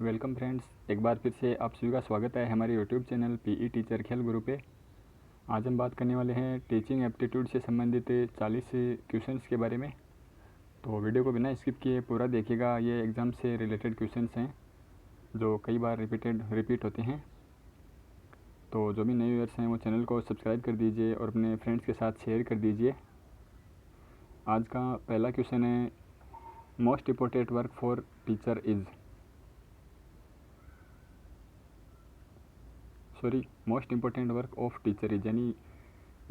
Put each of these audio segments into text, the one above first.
Welcome friends, एक बार फिर से आप सभी का स्वागत है हमारे यूट्यूब चैनल पीई टीचर खेल गुरु पे। आज हम बात करने वाले हैं टीचिंग एप्टीट्यूड से संबंधित 40 क्वेश्चंस के बारे में। तो वीडियो को बिना स्किप किए पूरा देखिएगा। ये एग्ज़ाम से रिलेटेड क्वेश्चंस हैं जो कई बार रिपीट होते हैं। तो जो भी नए व्यूअर्स हैं वो चैनल को सब्सक्राइब कर दीजिए और अपने फ्रेंड्स के साथ शेयर कर दीजिए। आज का पहला क्वेश्चन है, most important work for teacher is most important work of teacher is, यानी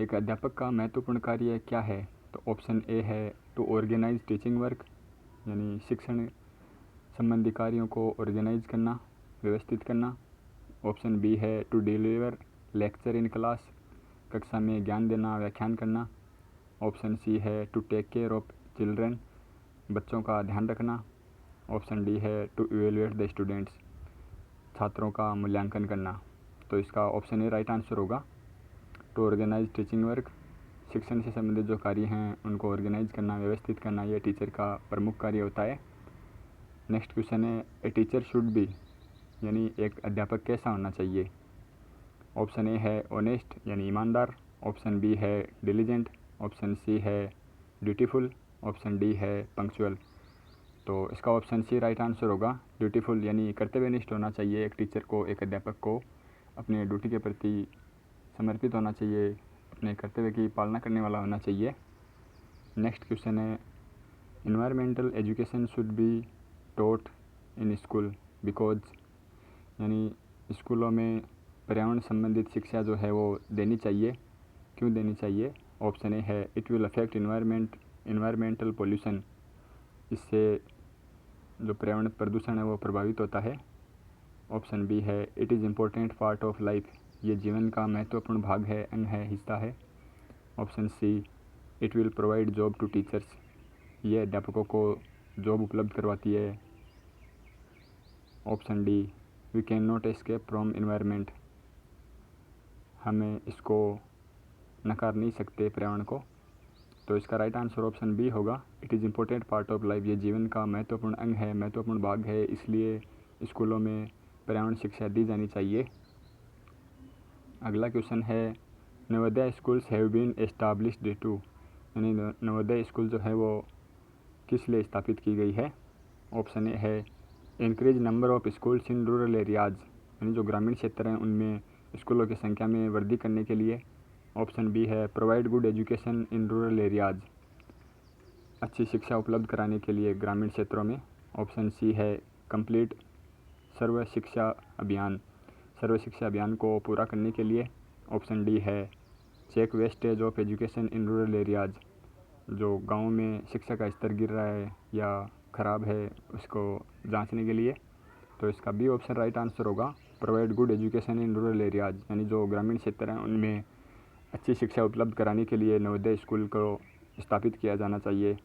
एक अध्यापक का महत्वपूर्ण कार्य क्या है। तो ऑप्शन ए है टू ऑर्गेनाइज टीचिंग वर्क, यानी शिक्षण संबंधी कार्यों को ऑर्गेनाइज करना, व्यवस्थित करना। ऑप्शन बी है to deliver lecture in class, कक्षा में ज्ञान देना, व्याख्यान करना। ऑप्शन सी है to take care of children, बच्चों का ध्यान रखना। ऑप्शन डी है टू इवेल्युएट द स्टूडेंट्स, छात्रों का मूल्यांकन करना। तो इसका ऑप्शन ए राइट आंसर होगा। टू ऑर्गेनाइज टीचिंग वर्क, शिक्षण से संबंधित जो कार्य हैं उनको ऑर्गेनाइज करना, व्यवस्थित करना, यह टीचर का प्रमुख कार्य होता है। नेक्स्ट क्वेश्चन है, ए टीचर शुड बी, यानी एक अध्यापक कैसा होना चाहिए। ऑप्शन ए है ऑनेस्ट, यानी ईमानदार। ऑप्शन बी है डिलीजेंट। ऑप्शन सी है ड्यूटीफुल। ऑप्शन डी है पंक्चुअल। तो इसका ऑप्शन सी राइट आंसर होगा, ड्यूटीफुल, यानी कर्तव्यनिष्ठ होना चाहिए एक टीचर को, एक अध्यापक को अपने ड्यूटी के प्रति समर्पित होना चाहिए, अपने कर्तव्य की पालना करने वाला होना चाहिए। नेक्स्ट क्वेश्चन है, environmental education should be taught in school because, यानी स्कूलों में पर्यावरण संबंधित शिक्षा जो है वो देनी चाहिए, क्यों देनी चाहिए। ऑप्शन ए है it will affect environmental pollution, इससे जो पर्यावरण प्रदूषण है वो प्रभावित होता है। ऑप्शन बी है it is important part of life, ये जीवन का महत्वपूर्ण भाग है, अंग है, हिस्सा है। Option C it will provide job to teachers, ये अध्यापकों को जॉब उपलब्ध करवाती है। Option D we can not escape from environment, हमें इसको नकार नहीं सकते पर्यावरण को। तो इसका राइट आंसर ऑप्शन बी होगा, it is important part of life, ये जीवन का महत्वपूर्ण अंग है, महत्वपूर्ण भाग है, इसलिए स्कूलों में पर्यावरण शिक्षा दी जानी चाहिए। अगला क्वेश्चन है, Navodaya schools have been established to, यानी नवोदय स्कूल जो है वो किस लिए स्थापित की गई है। ऑप्शन ए है increase number of schools in rural areas, यानी जो ग्रामीण क्षेत्र हैं उनमें स्कूलों की संख्या में वृद्धि करने के लिए। ऑप्शन बी है provide good education in rural areas, अच्छी शिक्षा उपलब्ध कराने के लिए ग्रामीण क्षेत्रों में। ऑप्शन सी है कंप्लीट सर्व शिक्षा अभियान को पूरा करने के लिए। ऑप्शन डी है check wastage of education in rural areas, जो गाँव में शिक्षा का स्तर गिर रहा है या ख़राब है उसको जांचने के लिए। तो इसका बी ऑप्शन राइट आंसर होगा, provide good education in rural areas, यानी जो ग्रामीण क्षेत्र हैं उनमें अच्छी शिक्षा उपलब्ध कराने के लिए नवोदय स्कूल को स्थापित किया जाना चाहिए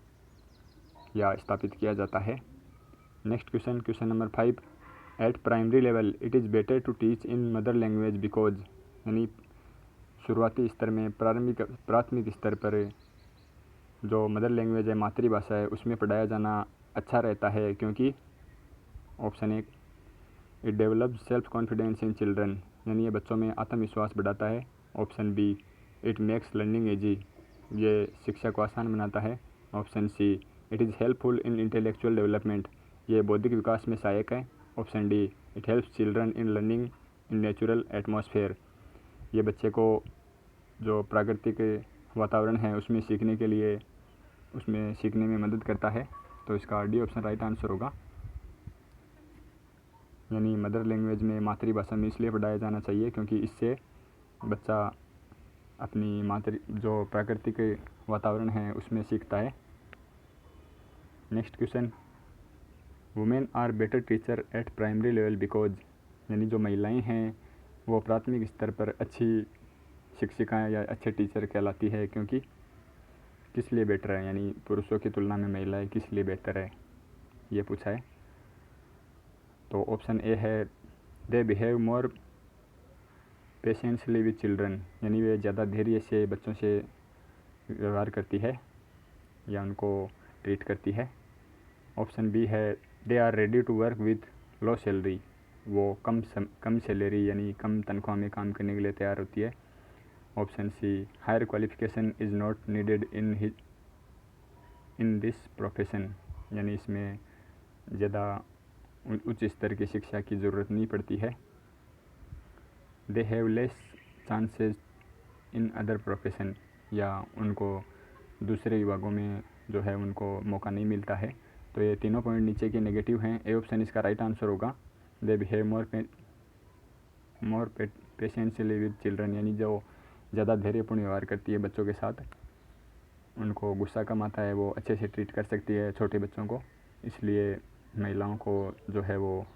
या स्थापित किया जाता है। Next question number 5, at primary level it is better to teach in mother language because, यानी शुरुआती स्तर में प्राथमिक स्तर पर जो मदर लैंग्वेज है, मातृभाषा है, उसमें पढ़ाया जाना अच्छा रहता है क्योंकि। Option A it develops self confidence in children, यानी ये बच्चों में आत्मविश्वास बढ़ाता है। Option B it makes learning easy, ये शिक्षा को आसान बनाता है। Option C it is helpful in intellectual development, ये बौद्धिक विकास में सहायक है। Option D it helps children in learning in natural atmosphere, ये बच्चे को जो प्राकृतिक वातावरण है उसमें सीखने में मदद करता है। तो इसका डी ऑप्शन राइट आंसर होगा, यानी मदर लैंग्वेज में, मातृभाषा में इसलिए पढ़ाया जाना चाहिए क्योंकि इससे बच्चा अपनी जो प्राकृतिक वातावरण है उसमें सीखता है। Next question, women are better teacher at primary level because, यानी जो महिलाएं हैं वो प्राथमिक स्तर पर अच्छी शिक्षिकाएं या अच्छे टीचर कहलाती है क्योंकि। किस लिए बेटर है, यानी पुरुषों की तुलना में महिलाएं किस लिए बेहतर है, ये पूछा है। तो ऑप्शन ए है दे behave more patiently with children, यानी वे ज़्यादा धैर्य से बच्चों से व्यवहार करती है या उनको ट्रीट करती है। ऑप्शन बी है they are ready to work with low salary, वो कम सैलरी यानी कम तनख्वाह में काम करने के लिए तैयार होती है। Option C, higher qualification is not needed in this profession, यानी इसमें ज़्यादा उच्च स्तर की शिक्षा की ज़रूरत नहीं पड़ती है। They have less chances in other profession, या उनको दूसरे विभागों में जो है उनको मौका नहीं मिलता है। तो ये तीनों पॉइंट नीचे के नेगेटिव हैं। ए ऑप्शन इसका राइट आंसर होगा। They behave more patiently with children, यानी जो ज़्यादा धैर्यपूर्ण व्यवहार करती है बच्चों के साथ, उनको गुस्सा कम आता है, वो अच्छे से ट्रीट कर सकती है छोटे बच्चों को, इसलिए महिलाओं को जो है वो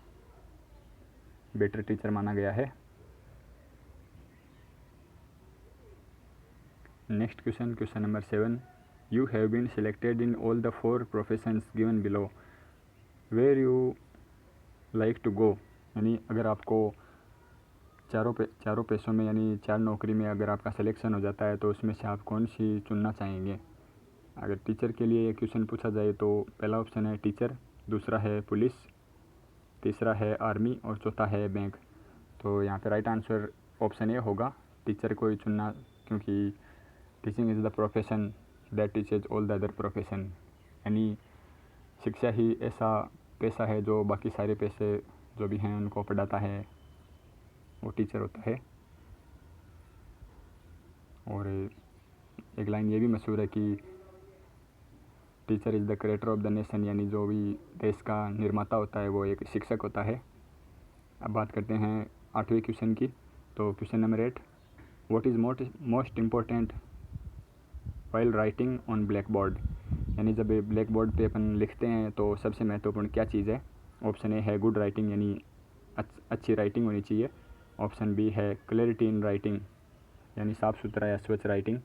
बेटर टीचर माना गया है। Next question, question number 7, you have been selected in all the 4 professions given below, where you like to go, यानी अगर आपको चारों पेशों में यानी 4 नौकरी में अगर आपका सिलेक्शन हो जाता है तो उसमें से आप कौन सी चुनना चाहेंगे। अगर टीचर के लिए क्वेश्चन पूछा जाए तो पहला ऑप्शन है टीचर, दूसरा है पुलिस, तीसरा है आर्मी और चौथा है बैंक। तो यहाँ पे राइट आंसर ऑप्शन ए होगा, टीचर को ही चुनना, क्योंकि teaching is the profession that teaches all the other profession, यानी शिक्षा ही ऐसा पेशा है जो बाकी सारे पेशे जो भी हैं उनको पढ़ाता है, वो टीचर होता है। और एक लाइन ये भी मशहूर है कि teacher is the creator of the nation, यानी जो भी देश का निर्माता होता है वो एक शिक्षक होता है। अब बात करते हैं 8वें क्वेश्चन की। तो question number 8, what is most important while writing on black board, यानी जब ब्लैक बोर्ड पे अपन लिखते हैं तो सबसे महत्वपूर्ण क्या चीज़ है। ऑप्शन ए है गुड राइटिंग, यानी अच्छी राइटिंग होनी चाहिए। ऑप्शन बी है क्लैरिटी इन राइटिंग, यानी साफ़ सुथरा या स्वच्छ राइटिंग।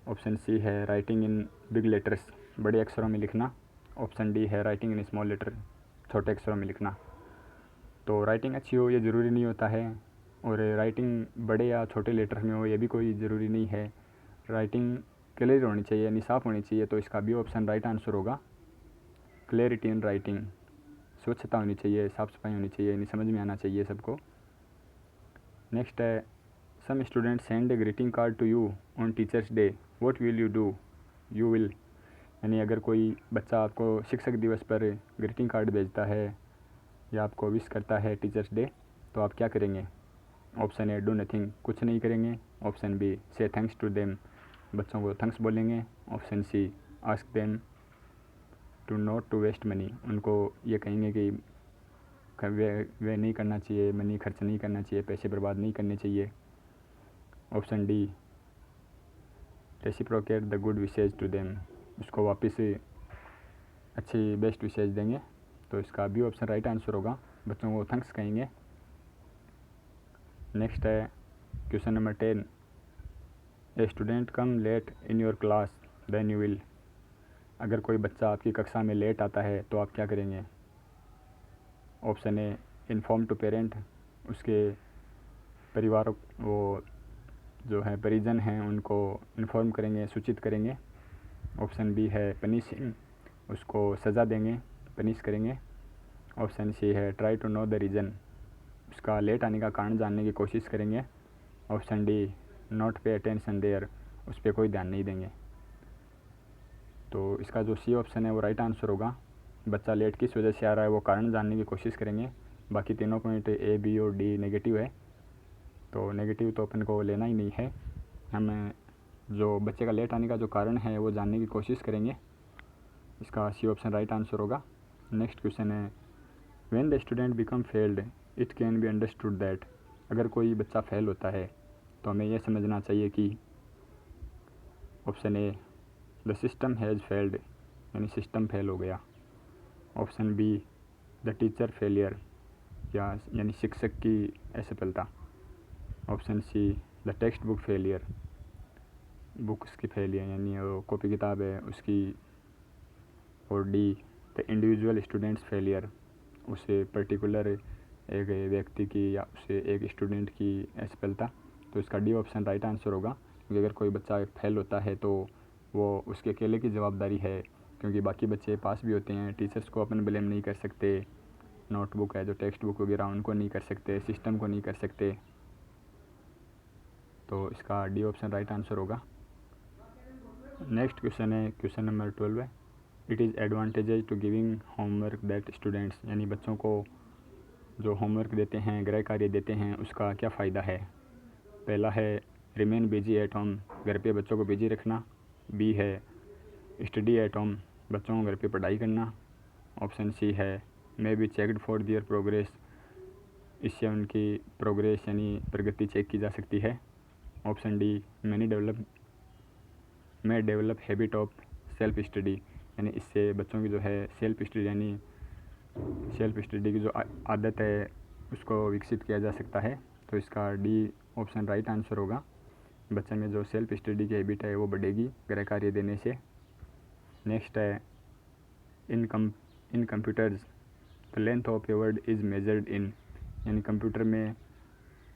ऑप्शन सी है राइटिंग इन बिग लेटर्स, बड़े अक्षरों में लिखना। ऑप्शन डी है राइटिंग इन स्मॉल लेटर, छोटे अक्षरों में लिखना। तो राइटिंग अच्छी हो ये ज़रूरी नहीं होता है, और राइटिंग बड़े या छोटे लेटर में हो ये भी कोई ज़रूरी नहीं है। राइटिंग क्लियर होनी चाहिए यानी साफ़ होनी चाहिए, तो इसका बी ऑप्शन राइट आंसर होगा, क्लैरिटी इन राइटिंग। स्वच्छता होनी चाहिए, साफ़ सफाई होनी चाहिए, यानी समझ में आना चाहिए सबको। नेक्स्ट है, some student send a greeting card to you on teachers day, what will you do. You will, यानी अगर कोई बच्चा आपको शिक्षक दिवस पर ग्रीटिंग कार्ड भेजता है या आपको विश करता है टीचर्स डे, तो आप क्या करेंगे। ऑप्शन ए डू नथिंग, कुछ नहीं करेंगे। Option B say thanks to them, बच्चों को थैंक्स बोलेंगे। Option C ask them to not to waste money, उनको ये कहेंगे कि वे नहीं करना चाहिए, मनी खर्च नहीं करना चाहिए, पैसे बर्बाद नहीं करने चाहिए। Option D reciprocate the good wishes to them, उसको वापस अच्छी बेस्ट विशेज देंगे। तो इसका बी ऑप्शन राइट आंसर होगा, बच्चों को थैंक्स कहेंगे। नेक्स्ट है question number 10, a student come late in your class then you will, अगर कोई बच्चा आपकी कक्षा में लेट आता है तो आप क्या करेंगे। Option A inform to parent, उसके परिवार वो जो है परिजन हैं उनको इन्फॉर्म करेंगे, सूचित करेंगे। ऑप्शन बी है पनिशिंग, उसको सज़ा देंगे, पनिश करेंगे। ऑप्शन सी है try to know the reason, उसका लेट आने का कारण जानने की कोशिश करेंगे। Option D not pay attention there, उस पर कोई ध्यान नहीं देंगे। तो इसका जो सी ऑप्शन है वो राइट आंसर होगा, बच्चा लेट किस वजह से आ रहा है वो कारण जानने की कोशिश करेंगे। बाकी तीनों पॉइंट ए बी और डी नेगेटिव है, तो नेगेटिव तो अपन को लेना ही नहीं है, हम जो बच्चे का लेट आने का जो कारण है वो जानने की कोशिश करेंगे। इसका सी ऑप्शन राइट आंसर होगा। नेक्स्ट क्वेश्चन है, when the student become failed it can be understood that, अगर कोई बच्चा फेल होता है तो हमें यह समझना चाहिए कि option A the system has failed, यानी सिस्टम फेल हो गया। Option be the teacher failure, यानी शिक्षक की असफलता। Option see the text book failure, books की फेलियर यानी वो कॉपी किताब है उसकी। और D the individual students failure, उसे पर्टिकुलर एक व्यक्ति की या उसे एक स्टूडेंट की असफलता। तो इसका डी ऑप्शन राइट आंसर होगा, क्योंकि अगर कोई बच्चा फेल होता है तो वो उसके अकेले की जवाबदारी है, क्योंकि बाकी बच्चे पास भी होते हैं, टीचर्स को अपन ब्लेम नहीं कर सकते। नोटबुक है, जो टेक्स्ट बुक वगैरह उनको नहीं कर सकते, सिस्टम को नहीं कर सकते। तो इसका डी ऑप्शन राइट आंसर होगा। नेक्स्ट क्वेश्चन है क्वेश्चन नंबर 12 है, it is advantages to giving homework that students, यानी बच्चों को जो होमवर्क देते हैं, गृह कार्य देते हैं, उसका क्या फ़ायदा है। पहला है रिमेन बिजी एट होम, घर पे बच्चों को बिजी रखना। बी है स्टडी एट होम, बच्चों को घर पे पढ़ाई करना। ऑप्शन सी है may be checked for their progress, इससे उनकी प्रोग्रेस यानी प्रगति चेक की जा सकती है। Option D may develop habit of self study, यानी इससे बच्चों की जो है सेल्फ स्टडी की जो आदत है उसको विकसित किया जा सकता है। तो इसका डी ऑप्शन राइट आंसर होगा। बच्चे में जो सेल्फ स्टडी की हैबिट है वो बढ़ेगी गृह कार्य देने से। नेक्स्ट है in computers the length of a word is measured in, यानी कंप्यूटर में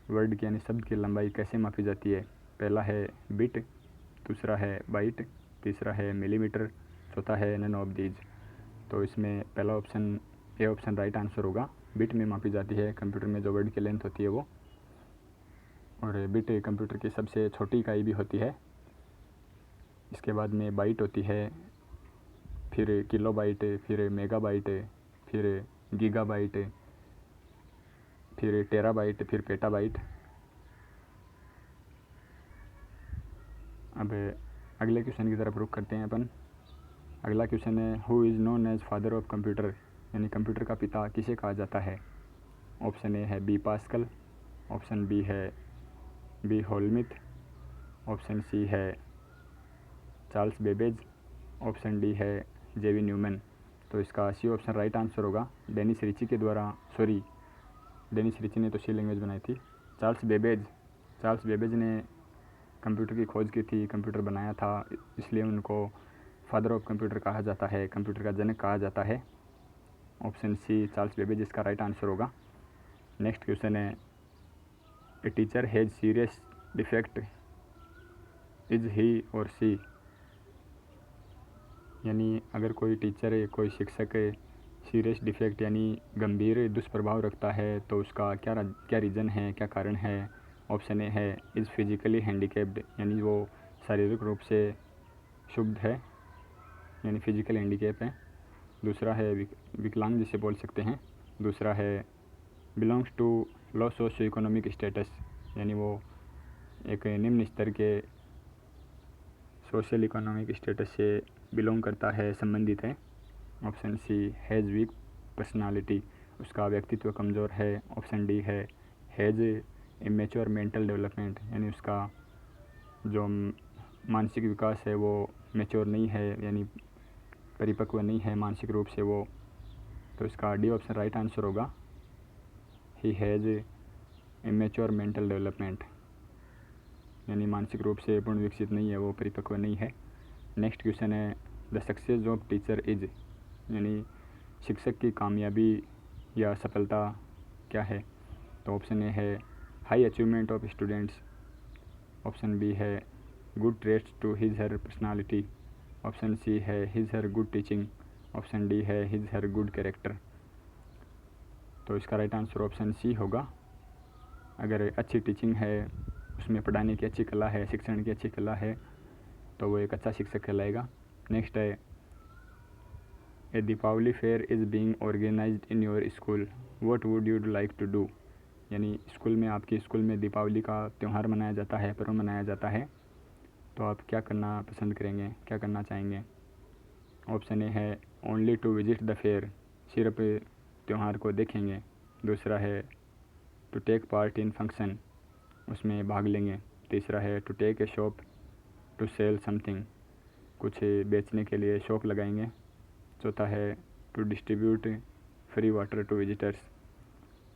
वर्ड की यानी शब्द की लंबाई कैसे मापी जाती है। पहला है बिट, दूसरा है बाइट, तीसरा है मिलीमीटर, चौथा है नन ऑफ दीज। तो इसमें पहला option A option right answer होगा। बिट में मापी जाती है कंप्यूटर में जो वर्ड की लेंथ होती है वो, और बिट कंप्यूटर की सबसे छोटी इकाई भी होती है। इसके बाद में बाइट होती है, फिर किलो बाइट, फिर मेगा बाइट, फिर गीगा बाइट, फिर टेरा बाइट, फिर पेटा बाइट। अब अगले क्वेश्चन की तरफ रुख करते हैं अपन। अगला क्वेश्चन है who is known as father of computer, यानी कंप्यूटर का पिता किसे कहा जाता है। ऑप्शन ए है बी पास्कल, ऑप्शन बी है बी होलमिथ, ऑप्शन सी है चार्ल्स बेबेज, ऑप्शन डी है जेवी न्यूमैन। तो इसका सी ऑप्शन राइट आंसर होगा। डेनिस रिची ने तो सी लैंग्वेज बनाई थी। चार्ल्स बेबेज ने कंप्यूटर की खोज की थी, कंप्यूटर बनाया था, इसलिए उनको फादर ऑफ कंप्यूटर कहा जाता है, कंप्यूटर का जनक कहा जाता है। ऑप्शन सी चार्ल्स बेबेज इसका राइट आंसर होगा। नेक्स्ट क्वेश्चन है a teacher has serious defect is he और सी, यानी अगर कोई टीचर है, कोई शिक्षक है, सीरियस डिफेक्ट यानी गंभीर दुष्प्रभाव रखता है तो उसका क्या रीज़न है, क्या कारण है। ऑप्शन ए है इज़ फिजिकली हैंडीकेप्ड, यानी वो शारीरिक रूप से शुद्ध है, यानी फिजिकल हैंडीकेप है। दूसरा है विकलांग जिसे बोल सकते हैं। दूसरा है belongs to low socio economic status, यानी वो एक निम्न स्तर के सोशल इकोनॉमिक स्टेटस से बिलोंग करता है, संबंधित है। Option C has weak personality, उसका व्यक्तित्व कमज़ोर है। ऑप्शन डी है हैज़ इमेच्योर मेंटल डेवलपमेंट, यानी उसका जो मानसिक विकास है वो मैच्योर नहीं है, यानी परिपक्व नहीं है मानसिक रूप से वो। तो इसका डी ऑप्शन राइट आंसर होगा। He has immature mental development, यानी मानसिक रूप से पूर्ण विकसित नहीं है, वो परिपक्व नहीं है। नेक्स्ट क्वेश्चन है the success of teacher is, यानी शिक्षक की कामयाबी या सफलता क्या है। तो ऑप्शन ए है high achievement of students, option B है good traits to his her personality, option C है his her good teaching, option D है हिज हर गुड कैरेक्टर। तो इसका राइट आंसर ऑप्शन सी होगा। अगर अच्छी टीचिंग है, उसमें पढ़ाने की अच्छी कला है, शिक्षण की अच्छी कला है, तो वो एक अच्छा शिक्षक कहलाएगा। नेक्स्ट है a Deepavali fair is being organised in your school, what would you like to do, यानी स्कूल में, आपके स्कूल में दीपावली का त्यौहार मनाया जाता है, पर्व मनाया जाता है, तो आप क्या करना पसंद करेंगे, क्या करना चाहेंगे। ऑप्शन ए है only to visit the fair, सिर्फ त्यौहार को देखेंगे। दूसरा है to take part in function, उसमें भाग लेंगे। तीसरा है to take a shop to sell something, कुछ बेचने के लिए शॉप लगाएंगे। चौथा है to distribute free water to visitors,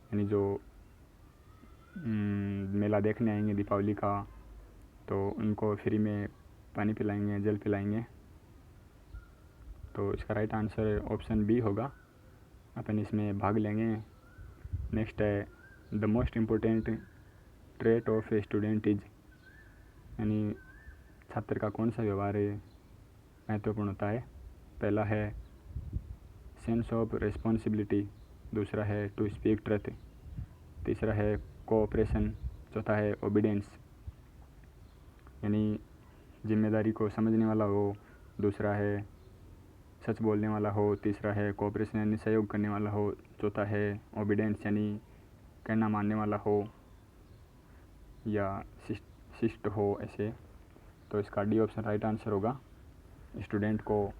यानी जो मेला देखने आएंगे दीपावली का, तो उनको फ्री में पानी पिलाएंगे, जल पिलाएंगे। तो इसका राइट आंसर ऑप्शन बी होगा, अपन इसमें भाग लेंगे। नेक्स्ट है the most important trait of a student is, यानी छात्र का कौन सा व्यवहार महत्वपूर्ण होता है। पहला है सेंस ऑफ रिस्पॉन्सिबिलिटी, दूसरा है टू स्पीक ट्रुथ, तीसरा है कोऑपरेशन, चौथा है ओबीडियंस यानी जिम्मेदारी को समझने वाला हो, दूसरा है सच बोलने वाला हो, तीसरा है कोऑपरेशन यानी सहयोग करने वाला हो, चौथा है ओबीडियंस यानी कहना मानने वाला हो या शिष्ट हो ऐसे। तो इसका डी ऑप्शन राइट आंसर होगा। स्टूडेंट को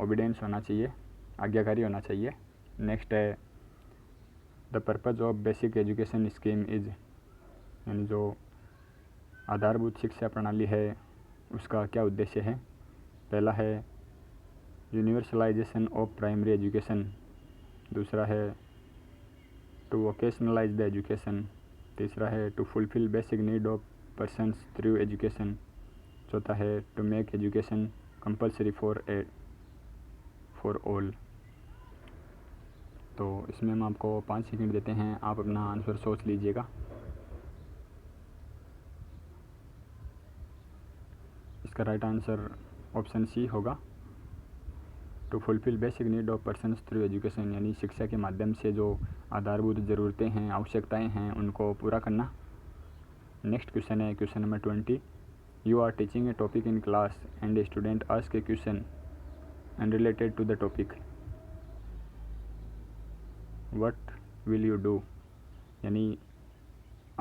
ओबीडियंस होना चाहिए, आज्ञाकारी होना चाहिए। नेक्स्ट है the purpose of basic education scheme is, यानी जो आधारभूत शिक्षा प्रणाली है उसका क्या उद्देश्य है। पहला है यूनिवर्सलाइजेशन ऑफ प्राइमरी एजुकेशन, दूसरा है टू वोकेशनलाइज द एजुकेशन, तीसरा है to fulfil basic need of persons through education, चौथा है to make education compulsory for all. तो इसमें हम आपको 5 सेकंड देते हैं, आप अपना आंसर सोच लीजिएगा। इसका राइट आंसर ऑप्शन सी होगा, to fulfil basic need of persons through education, यानी शिक्षा के माध्यम से जो आधारभूत ज़रूरतें हैं, आवश्यकताएं हैं, उनको पूरा करना। नेक्स्ट क्वेश्चन है question number 20। You are teaching a topic in class and a student ask a question unrelated to the topic, what will you do. यानी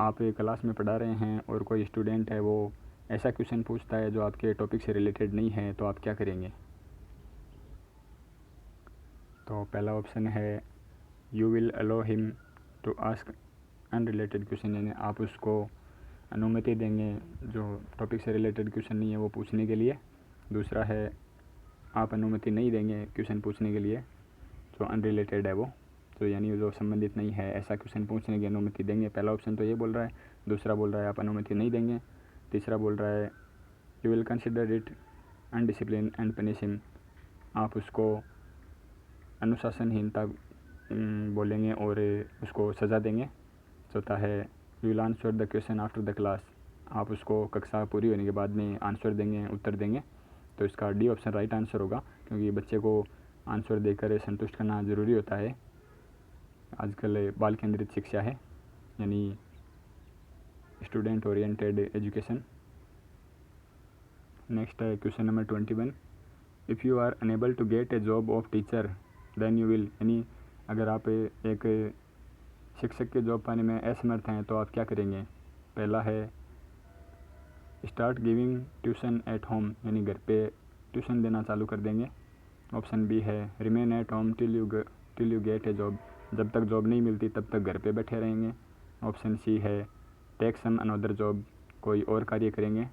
आप एक क्लास में पढ़ा रहे हैं और कोई स्टूडेंट है वो ऐसा क्वेश्चन पूछता है जो आपके टॉपिक से रिलेटेड नहीं है, तो आप क्या करेंगे। तो पहला ऑप्शन है you will allow him to ask unrelated question, यानी आप उसको अनुमति देंगे जो टॉपिक से रिलेटेड क्वेश्चन नहीं है वो पूछने के लिए। दूसरा है आप अनुमति नहीं देंगे क्वेश्चन पूछने के लिए जो अनरिलेटेड है वो, तो यानी जो संबंधित नहीं है ऐसा क्वेश्चन पूछने की अनुमति देंगे। पहला ऑप्शन तो ये बोल रहा है, दूसरा बोल रहा है आप अनुमति नहीं देंगे, तीसरा बोल रहा है you will consider it undisciplined and punish him, आप उसको अनुशासनहीनता बोलेंगे और उसको सज़ा देंगे। चौथा है you will answer the question after the class, आप उसको कक्षा पूरी होने के बाद में आंसर देंगे, उत्तर देंगे। तो इसका डी ऑप्शन राइट आंसर होगा, क्योंकि बच्चे को आंसर देकर संतुष्ट करना ज़रूरी होता है। आजकल बाल केंद्रित शिक्षा है, यानी स्टूडेंट ओरिएंटेड एजुकेशन। नेक्स्ट है question number 21। If you are unable to get a job of teacher then you will, यानी अगर आप एक शिक्षक के जॉब पाने में असमर्थ हैं तो आप क्या करेंगे। पहला है start giving tuition at home, यानी घर पे ट्यूशन देना चालू कर देंगे। ऑप्शन बी है remain at home till you get a job, जब तक जॉब नहीं मिलती तब तक घर पे बैठे रहेंगे। ऑप्शन सी है टेक सम अनदर जॉब, कोई और कार्य करेंगे।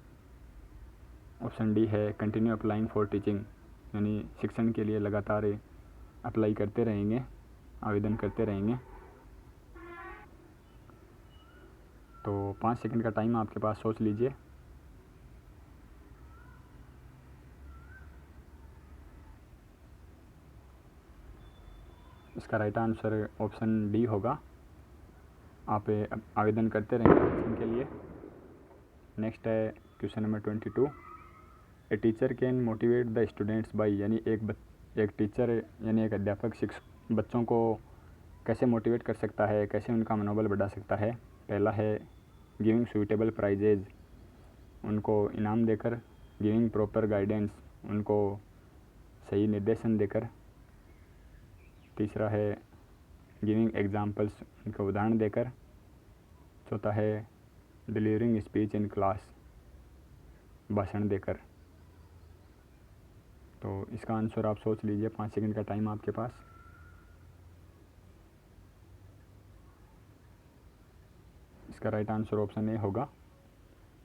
ऑप्शन डी है कंटिन्यू अप्लाइंग फॉर टीचिंग, यानी शिक्षण के लिए लगातार अप्लाई करते रहेंगे, आवेदन करते रहेंगे। तो 5 सेकंड का टाइम आपके पास, सोच लीजिए। इसका राइट आंसर ऑप्शन डी होगा, आप आवेदन करते रहेंगे टीचिंग के लिए। नेक्स्ट है question number 22। A teacher can motivate the students by, यानी एक टीचर यानी एक अध्यापक शिक्षक बच्चों को कैसे मोटिवेट कर सकता है, कैसे उनका मनोबल बढ़ा सकता है। पहला है गिविंग सूटेबल प्राइजेज, उनको इनाम देकर। गिविंग प्रॉपर गाइडेंस, उनको सही निर्देशन देकर। तीसरा है गिविंग एग्जाम्पल्स, उनको उदाहरण देकर। चौथा है डिलीवरिंग स्पीच इन क्लास, भाषण देकर। तो इसका आंसर आप सोच लीजिए, 5 सेकंड का टाइम आपके पास। इसका राइट आंसर ऑप्शन ए होगा,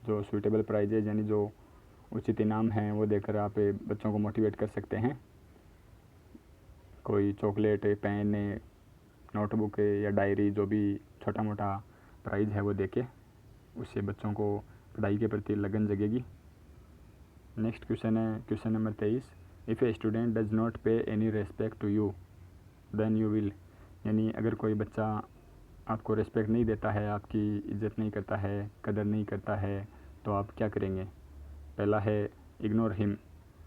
जो सूटेबल प्राइजेज यानी जो उचित इनाम हैं वो देकर आप बच्चों को मोटिवेट कर सकते हैं। कोई चॉकलेट, पेन, नोटबुक या डायरी, जो भी छोटा मोटा प्राइज़ है वो देके उससे बच्चों को पढ़ाई के प्रति लगन जगेगी। नेक्स्ट क्वेश्चन है question number 23। If a student does not pay any respect to you then you will, यानी अगर कोई बच्चा आपको रेस्पेक्ट नहीं देता है, आपकी इज्जत नहीं करता है, कदर नहीं करता है, तो आप क्या करेंगे। पहला है इग्नोर हिम,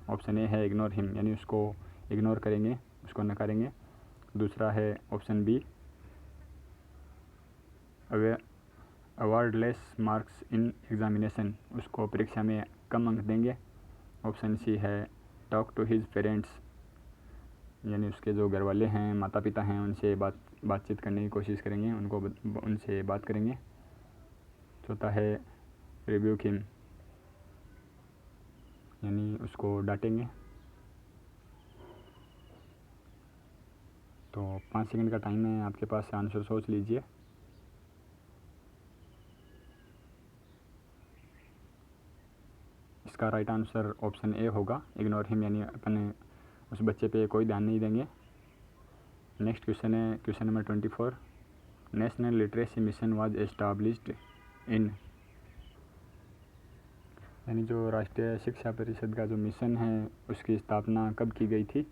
ऑप्शन ए है इग्नोर हिम, यानी उसको इग्नोर करेंगे, उसको नकारेंगे। दूसरा है option B award less marks in examination, उसको परीक्षा में कम अंक देंगे। ऑप्शन सी है टॉक टू हिज पेरेंट्स, यानी उसके जो घर वाले हैं, माता पिता हैं, उनसे बातचीत करने की कोशिश करेंगे, उनसे बात करेंगे। चौथा है रिब्यूक हिम, यानी उसको डांटेंगे। तो 5 सेकंड का टाइम है आपके पास, आंसर सोच लीजिए। इसका राइट आंसर ऑप्शन ए होगा, इग्नोर हिम, यानी अपन उस बच्चे पे कोई ध्यान नहीं देंगे। नेक्स्ट क्वेश्चन है question number 24। National literacy mission was established इन, यानी जो राष्ट्रीय शिक्षा परिषद का जो मिशन है उसकी स्थापना कब की गई थी।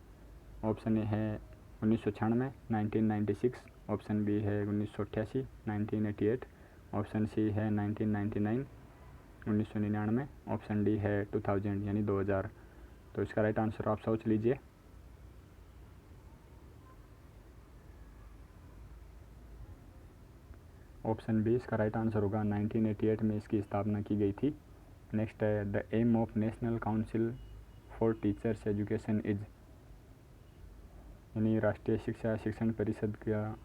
ऑप्शन ए है 1996, 1996, ऑप्शन बी है 1988, 1988, ऑप्शन सी है 1999, 1999, ऑप्शन डी है 2000 यानी 2000। तो इसका राइट आंसर आप सोच लीजिए। ऑप्शन बी इसका राइट आंसर होगा, 1988 में इसकी स्थापना की गई थी। नेक्स्ट है the aim of National Council for Teachers Education is, यानी राष्ट्रीय शिक्षण परिषद का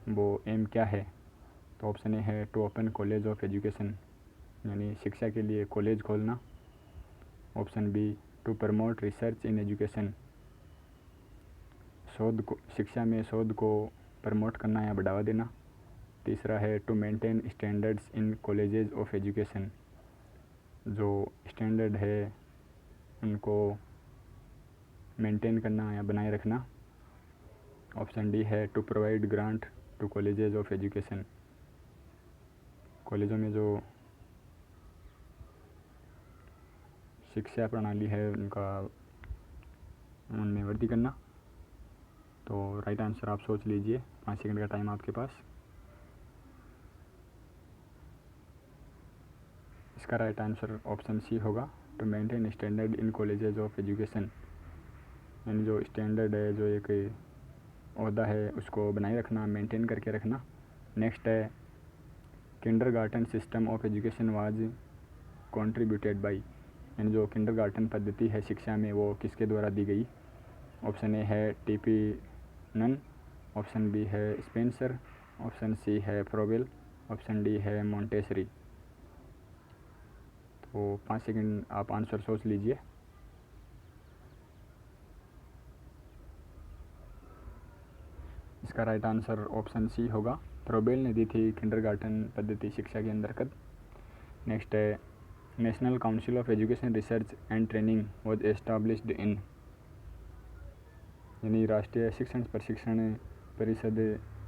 वो एम क्या है। तो ऑप्शन ए है to open college of education, यानी शिक्षा के लिए कॉलेज खोलना। Option B to promote research in education, शिक्षा में शोध को प्रमोट करना या बढ़ावा देना। तीसरा है to maintain standards in colleges of education, जो स्टैंडर्ड है उनको मेंटेन करना या बनाए रखना। ऑप्शन डी है to provide grant to colleges of education, कॉलेजों में जो शिक्षा प्रणाली है उनमें वृद्धि करना। तो राइट आंसर आप सोच लीजिए, 5 सेकंड का टाइम आपके पास। इसका राइट आंसर ऑप्शन सी होगा, to maintain standard in colleges of education, यानी जो स्टैंडर्ड है, जो एक ओहदा है, उसको बनाए रखना, मेंटेन करके रखना। नेक्स्ट है kindergarten system of education was contributed bye, यानी जो किंडरगार्टन पद्धति है शिक्षा में वो किसके द्वारा दी गई। ऑप्शन ए है टीपी नन, ऑप्शन बी है स्पेंसर, ऑप्शन सी है फ्रोबेल, ऑप्शन डी है मोंटेसरी। तो 5 सेकंड आप आंसर सोच लीजिए। इसका राइट आंसर ऑप्शन सी होगा, फ्रोबेल ने दी थी किंडरगार्टन पद्धति शिक्षा के अंतर्गत। नेक्स्ट है national council of education research and training was established इन, यानी राष्ट्रीय शिक्षण प्रशिक्षण परिषद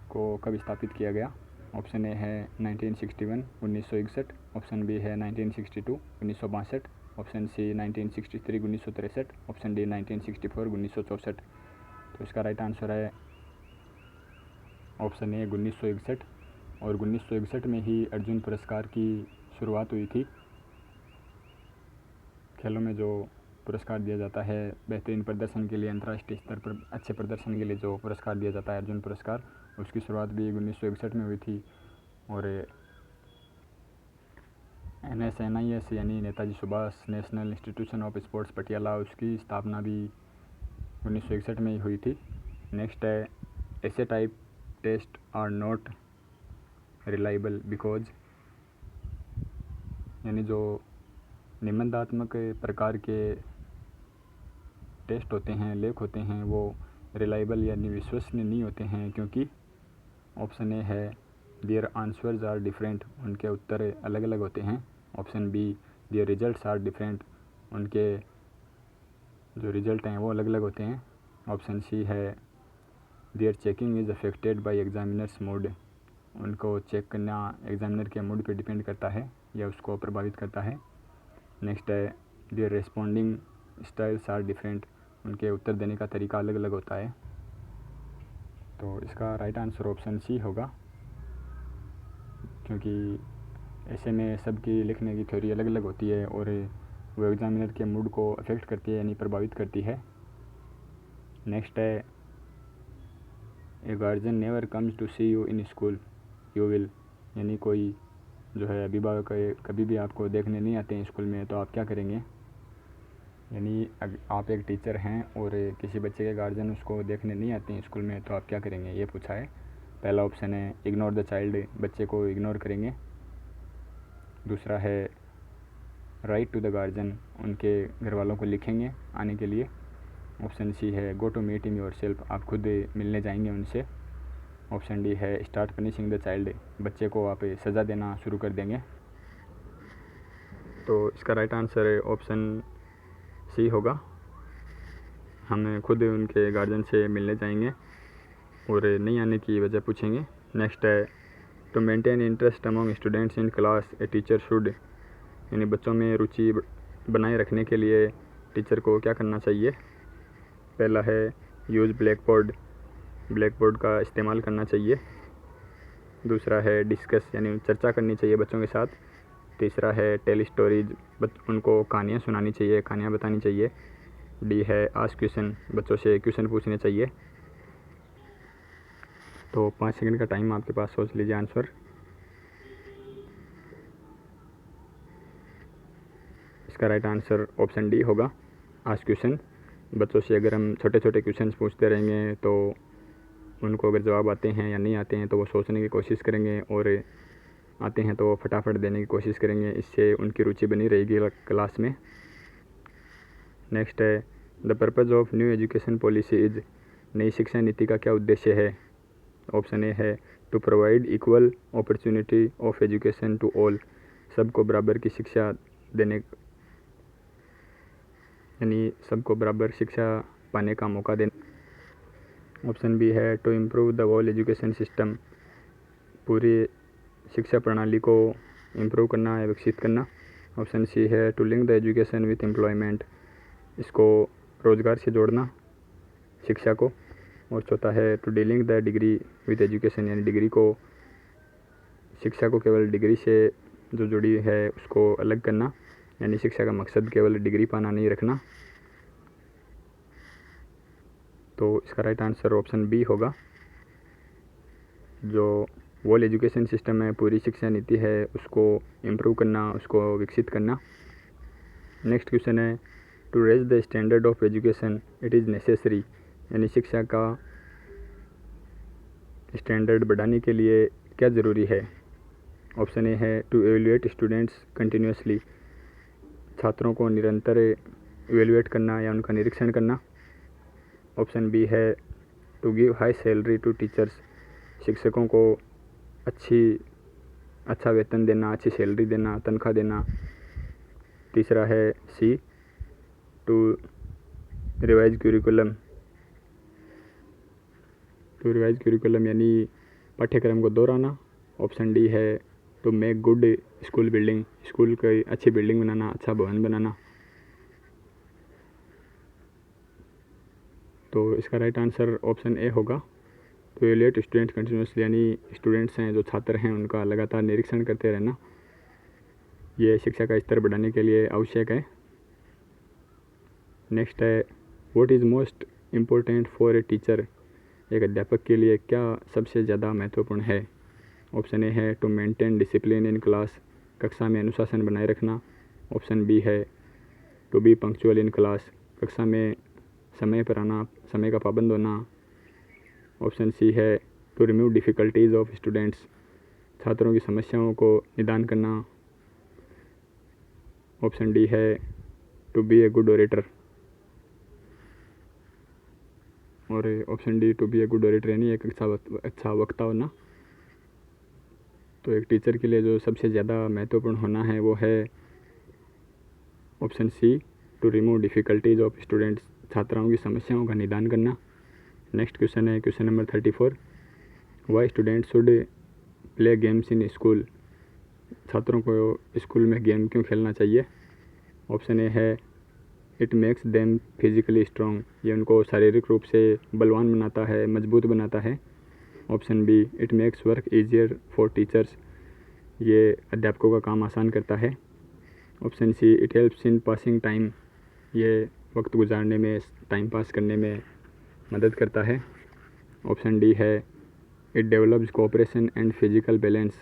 को कब स्थापित किया गया। ऑप्शन ए है 1961, 1961, ऑप्शन बी है 1962, 1962, ऑप्शन सी 1963, 1963, ऑप्शन डी 1964, 1964। तो इसका राइट आंसर है ऑप्शन ए 1961, और 1961 में ही अर्जुन पुरस्कार की शुरुआत हुई थी। खेलों में जो पुरस्कार दिया जाता है बेहतरीन प्रदर्शन के लिए, अंतर्राष्ट्रीय स्तर पर अच्छे प्रदर्शन के लिए जो पुरस्कार दिया जाता है अर्जुन पुरस्कार, उसकी शुरुआत भी 1961 में हुई थी। और NSNIS यानी Netaji Subhash national institution of sports Patiala, उसकी स्थापना भी 1961 में ही हुई थी। नेक्स्ट है essay type test are not reliable because, यानी जो निबंधात्मक प्रकार के टेस्ट होते हैं, लेख होते हैं, वो रिलायबल यानी विश्वसनीय नहीं होते हैं, क्योंकि ऑप्शन ए है देयर आंसर्स आर डिफरेंट, उनके उत्तर अलग अलग होते हैं। Option B their results are different, उनके जो रिजल्ट हैं वो अलग अलग होते हैं। ऑप्शन सी है their checking is affected by examiners mood, उनको चेक करना एग्जामिनर के मूड पे डिपेंड करता है या उसको प्रभावित करता है। नेक्स्ट है their responding styles are different, उनके उत्तर देने का तरीका अलग अलग होता है। तो इसका राइट आंसर ऑप्शन सी होगा, क्योंकि ऐसे में सबकी लिखने की थ्योरी अलग अलग होती है और वो एग्जामिनर के मूड को अफेक्ट करती है यानी प्रभावित करती है। नेक्स्ट है a guardian never comes to see you in school, you will, यानी कोई जो है अभिभावक कभी भी आपको देखने नहीं आते हैं स्कूल में, तो आप क्या करेंगे। यानी आप एक टीचर हैं और किसी बच्चे के गार्जियन उसको देखने नहीं आते हैं स्कूल में, तो आप क्या करेंगे, ये पूछा है। पहला ऑप्शन है इग्नोर द चाइल्ड, बच्चे को इग्नोर करेंगे। दूसरा है राइट टू द गार्जियन, उनके घर वालों को लिखेंगे आने के लिए। ऑप्शन सी है go to meet him yourself, आप खुद मिलने जाएंगे उनसे। ऑप्शन डी है स्टार्ट पनिशिंग द चाइल्ड, बच्चे को आप सज़ा देना शुरू कर देंगे। तो इसका राइट आंसर ऑप्शन सी होगा, हम खुद उनके गार्जियन से मिलने जाएंगे और नहीं आने की वजह पूछेंगे। नेक्स्ट है to maintain interest among students in class a teacher should, यानी बच्चों में रुचि बनाए रखने के लिए टीचर को क्या करना चाहिए। पहला है यूज़ ब्लैक बोर्ड का इस्तेमाल करना चाहिए। दूसरा है डिस्कस, यानी चर्चा करनी चाहिए बच्चों के साथ। तीसरा है टेल स्टोरीज, उनको कहानियाँ सुनानी चाहिए, कहानियाँ बतानी चाहिए। डी है आस्क क्वेश्चन, बच्चों से क्वेश्चन पूछने चाहिए। तो 5 सेकंड का टाइम आपके पास, सोच लीजिए आंसर। इसका राइट आंसर ऑप्शन डी होगा, आस्क क्वेश्चन। बच्चों से अगर हम छोटे छोटे क्वेश्चंस पूछते रहेंगे तो उनको अगर जवाब आते हैं या नहीं आते हैं तो वो सोचने की कोशिश करेंगे, और आते हैं तो वो फटाफट देने की कोशिश करेंगे। इससे उनकी रुचि बनी रहेगी क्लास में। नेक्स्ट है the purpose of new education policy is, नई शिक्षा नीति का क्या उद्देश्य है। ऑप्शन ए है to provide equal opportunity of education to all, सबको बराबर की शिक्षा देने, यानी सबको बराबर शिक्षा पाने का मौका देना। ऑप्शन बी है to improve the whole education system, पूरी शिक्षा प्रणाली को इम्प्रूव करना या विकसित करना। ऑप्शन सी है to link the education with employment, इसको रोज़गार से जोड़ना शिक्षा को। और चौथा है to dealing the degree with education, यानी डिग्री को, शिक्षा को केवल डिग्री से जो जुड़ी है उसको अलग करना, यानी शिक्षा का मकसद केवल डिग्री पाना नहीं रखना। तो इसका राइट आंसर ऑप्शन बी होगा, जो वर्ल्ड एजुकेशन सिस्टम है, पूरी शिक्षा नीति है, उसको इम्प्रूव करना, उसको विकसित करना। नेक्स्ट क्वेश्चन है to raise the standard of education it is necessary, यानी शिक्षा का स्टैंडर्ड बढ़ाने के लिए क्या ज़रूरी है। ऑप्शन ए है टू एवेल्यूएट स्टूडेंट्स कंटिन्यूसली, छात्रों को निरंतर एवेल्यूएट करना या उनका निरीक्षण करना। ऑप्शन बी है to give high salary to teachers, शिक्षकों को अच्छा वेतन देना, अच्छी सैलरी देना, तनख्वाह देना। तीसरा है सी टू रिवाइज क्यूरिकुलम, यानी पाठ्यक्रम को दोहराना। ऑप्शन डी है to make good school building, school की अच्छी बिल्डिंग बनाना, अच्छा भवन बनाना। तो इसका राइट आंसर ऑप्शन ए होगा, टू एवेल्यूएट स्टूडेंट कंटिन्यूसली, यानी स्टूडेंट्स हैं, जो छात्र हैं, उनका लगातार निरीक्षण करते रहना, ये शिक्षा का स्तर बढ़ाने के लिए आवश्यक है। नेक्स्ट है what is most important for a teacher, एक अध्यापक के लिए क्या सबसे ज़्यादा महत्वपूर्ण है। ऑप्शन ए है to maintain discipline in class, कक्षा में अनुशासन बनाए रखना। ऑप्शन बी है to be punctual in class, कक्षा में समय पर आना, समय का पाबंद होना। ऑप्शन सी है to remove difficulties of students, छात्रों की समस्याओं को निदान करना। ऑप्शन डी है to be a good orator, और option D to be a good orator, यानी एक अच्छा वक्ता होना। तो एक टीचर के लिए जो सबसे ज़्यादा महत्वपूर्ण होना है वो है option C to remove difficulties of students, छात्राओं की समस्याओं का निदान करना। नेक्स्ट क्वेश्चन है question number 34, why students should play games in school, छात्रों को स्कूल में गेम क्यों खेलना चाहिए। ऑप्शन ए है it makes them physically strong, ये उनको शारीरिक रूप से बलवान बनाता है, मजबूत बनाता है। Option B it makes work easier for teachers, ये अध्यापकों का काम आसान करता है। Option C it helps in passing time, ये वक्त गुजारने में, टाइम पास करने में मदद करता है। ऑप्शन डी है it develops cooperation and physical balance,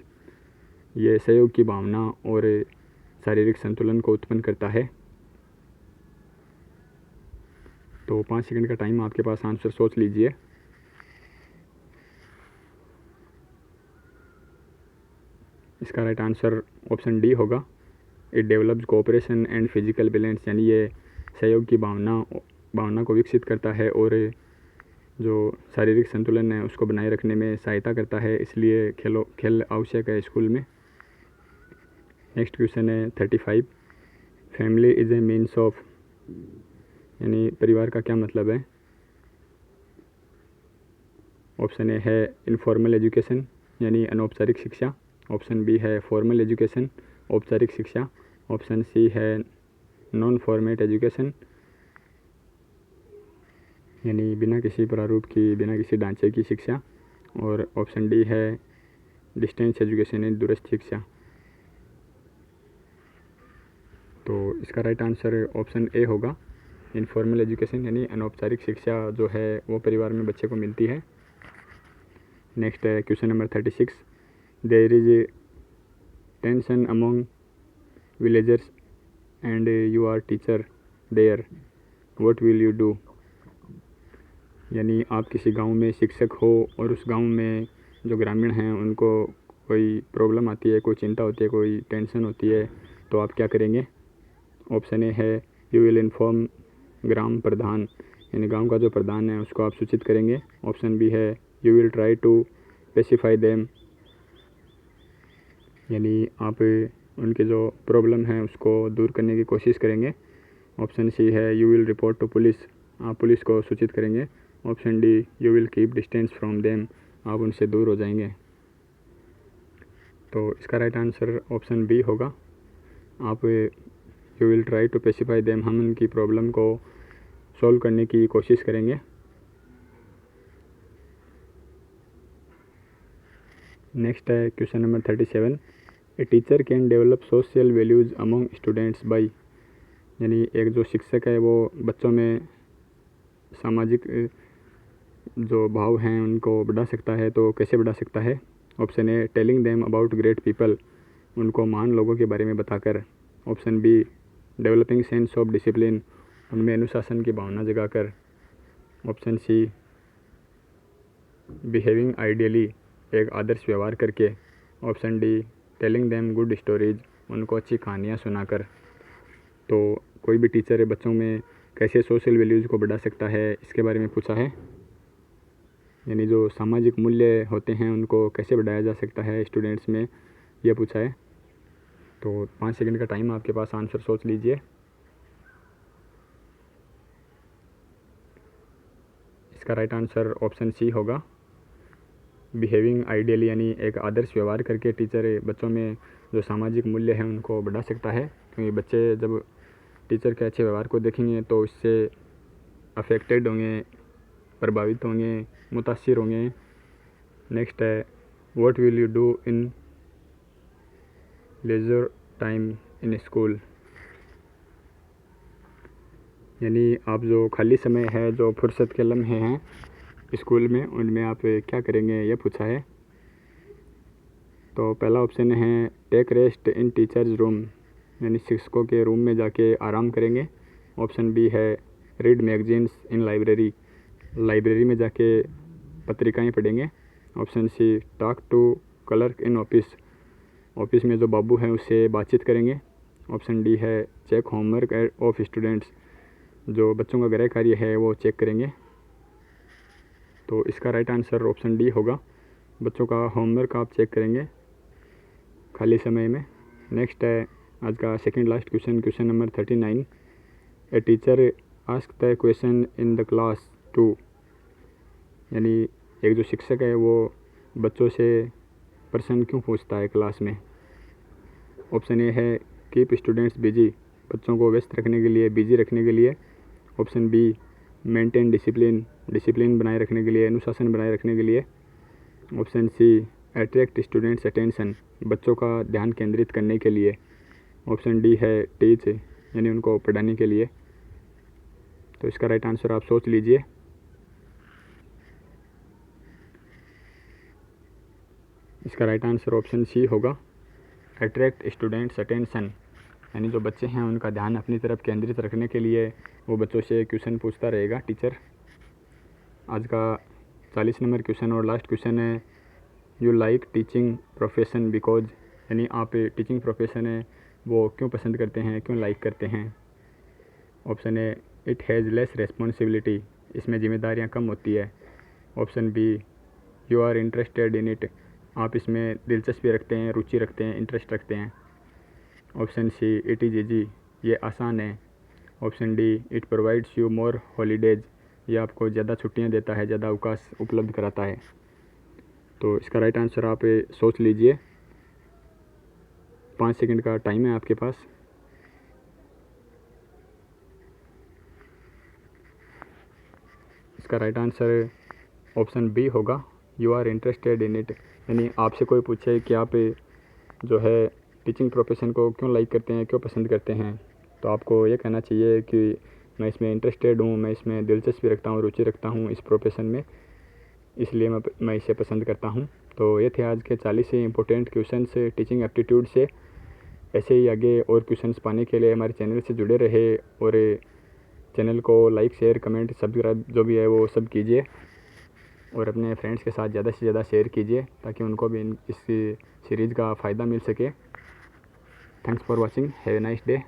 ये सहयोग की भावना और शारीरिक संतुलन को उत्पन्न करता है। तो 5 सेकंड का टाइम आपके पास, आंसर सोच लीजिए। इसका राइट आंसर ऑप्शन डी होगा। It develops cooperation and physical balance, यानी ये सहयोग की भावना को विकसित करता है और जो शारीरिक संतुलन है उसको बनाए रखने में सहायता करता है, इसलिए खेल आवश्यक है स्कूल में। नेक्स्ट क्वेश्चन है 35। Family is a means of, यानी परिवार का क्या मतलब है। ऑप्शन ए है इनफॉर्मल एजुकेशन, यानी अनौपचारिक शिक्षा। ऑप्शन बी है फॉर्मल एजुकेशन, औपचारिक शिक्षा। ऑप्शन सी है नॉन फॉर्मेट एजुकेशन, यानी बिना किसी प्रारूप की, बिना किसी ढांचे की शिक्षा। और ऑप्शन डी है डिस्टेंस एजुकेशन, यानी दूरस्थ शिक्षा। तो इसका राइट आंसर ऑप्शन ए होगा, इनफॉर्मल एजुकेशन, यानी अनौपचारिक शिक्षा जो है वो परिवार में बच्चे को मिलती है। नेक्स्ट है question number 36। There is tension among villagers and you are teacher there, what will you do. यानी आप किसी गांव में शिक्षक हो और उस गांव में जो ग्रामीण हैं उनको कोई प्रॉब्लम आती है, कोई चिंता होती है, कोई टेंशन होती है, तो आप क्या करेंगे। ऑप्शन ए है यू विल इन्फॉर्म ग्राम प्रधान, यानी गांव का जो प्रधान है उसको आप सूचित करेंगे। ऑप्शन बी है you will try to pacify them, यानी आप उनके जो प्रॉब्लम है उसको दूर करने की कोशिश करेंगे। ऑप्शन सी है you will report to police, आप पुलिस को सूचित करेंगे। Option D you will keep distance from them, आप उनसे दूर हो जाएंगे। तो इसका राइट आंसर ऑप्शन बी होगा, आप you will try to pacify them, हम उनकी प्रॉब्लम को सॉल्व करने की कोशिश करेंगे। नेक्स्ट है question number 37। A teacher can develop social values among students by, यानी एक जो शिक्षक है वो बच्चों में सामाजिक जो भाव हैं उनको बढ़ा सकता है, तो कैसे बढ़ा सकता है। Option A telling them about great people, उनको महान लोगों के बारे में बताकर। Option B developing sense of discipline, उनमें अनुशासन की भावना जगाकर। ऑप्शन सी बिहेविंग आइडियली, एक आदर्श व्यवहार करके। Option D telling them good stories, उनको अच्छी कहानियाँ सुनाकर। तो कोई भी टीचर है बच्चों में कैसे सोशल वैल्यूज़ को बढ़ा सकता है इसके बारे में पूछा है, यानी जो सामाजिक मूल्य होते हैं उनको कैसे बढ़ाया जा सकता है स्टूडेंट्स में, यह पूछा है। तो 5 सेकंड का टाइम आपके पास, आंसर सोच लीजिए। इसका राइट आंसर ऑप्शन सी होगा, बिहेविंग आइडियली, यानी एक आदर्श व्यवहार करके टीचर बच्चों में जो सामाजिक मूल्य हैं उनको बढ़ा सकता है, क्योंकि बच्चे जब टीचर के अच्छे व्यवहार को देखेंगे तो इससे अफेक्टेड होंगे, प्रभावित होंगे, मुतासिर होंगे। नेक्स्ट है what will you do in leisure time in school, यानी आप जो खाली समय है, जो फुर्सत के लम्हे हैं स्कूल में, उनमें आप क्या करेंगे, यह पूछा है। तो पहला ऑप्शन है take rest in teachers room, यानी शिक्षकों के रूम में जाके आराम करेंगे। ऑप्शन बी है read magazines in library, library में जाके पत्रिकाएं पढ़ेंगे। Option C talk to clerk in office, office में जो बाबू हैं उससे बातचीत करेंगे। ऑप्शन डी है चेक होमवर्क ऑफ स्टूडेंट्स, जो बच्चों का गृह कार्य है वो चेक करेंगे। तो इसका राइट आंसर ऑप्शन डी होगा, बच्चों का होमवर्क आप चेक करेंगे खाली समय में। नेक्स्ट है आज का second last question, question number 39। A teacher ask the question in the class to, यानी एक जो शिक्षक है वो बच्चों से प्रश्न क्यों पूछता है क्लास में। ऑप्शन ए है कीप स्टूडेंट्स बिजी, बच्चों को व्यस्त रखने के लिए, बिजी रखने के लिए। Option B maintain discipline, discipline बनाए रखने के लिए, अनुशासन बनाए रखने के लिए। Option C attract students attention, बच्चों का ध्यान केंद्रित करने के लिए। ऑप्शन डी है टीच, यानी उनको पढ़ाने के लिए। तो इसका राइट आंसर आप सोच लीजिए। इसका राइट आंसर ऑप्शन सी होगा, अट्रैक्ट स्टूडेंट्स अटेंशन, यानी जो बच्चे हैं उनका ध्यान अपनी तरफ केंद्रित रखने के लिए वो बच्चों से क्वेश्चन पूछता रहेगा टीचर। आज का 40 नंबर क्वेश्चन और लास्ट क्वेश्चन है, you like teaching profession because, यानी आप टीचिंग प्रोफेशन है वो क्यों पसंद करते हैं, क्यों लाइक करते हैं। Option A, it has less responsibility, इसमें जिम्मेदारियां कम होती है। Option B, you are interested in it, आप इसमें दिलचस्पी रखते हैं, रुचि रखते हैं, इंटरेस्ट रखते हैं। Option C, it is easy, ये आसान है। Option D, it provides you more holidays, ये आपको ज़्यादा छुट्टियां देता है, ज़्यादा अवकाश उपलब्ध कराता है। तो इसका राइट आंसर आप सोच लीजिए। 5 सेकंड का टाइम है आपके पास। इसका राइट आंसर ऑप्शन बी होगा, you are interested in it, यानी आपसे कोई पूछे कि आप जो है टीचिंग प्रोफेशन को क्यों लाइक करते हैं, क्यों पसंद करते हैं, तो आपको ये कहना चाहिए कि मैं इसमें इंटरेस्टेड हूँ, मैं इसमें दिलचस्पी रखता हूँ, रुचि रखता हूँ इस प्रोफेशन में, इसलिए मैं इसे पसंद करता हूँ। तो ये थे आज के 40 ही इंपॉर्टेंट क्वेश्चंस टीचिंग एप्टीट्यूड से। ऐसे ही आगे और क्वेश्चंस पाने के लिए हमारे चैनल से जुड़े रहे और चैनल को लाइक, शेयर, कमेंट, सब्सक्राइब जो भी है वो सब कीजिए और अपने फ्रेंड्स के साथ ज़्यादा से ज़्यादा शेयर कीजिए ताकि उनको भी इस सीरीज़ का फ़ायदा मिल सके। Thanks for watching, have a nice day.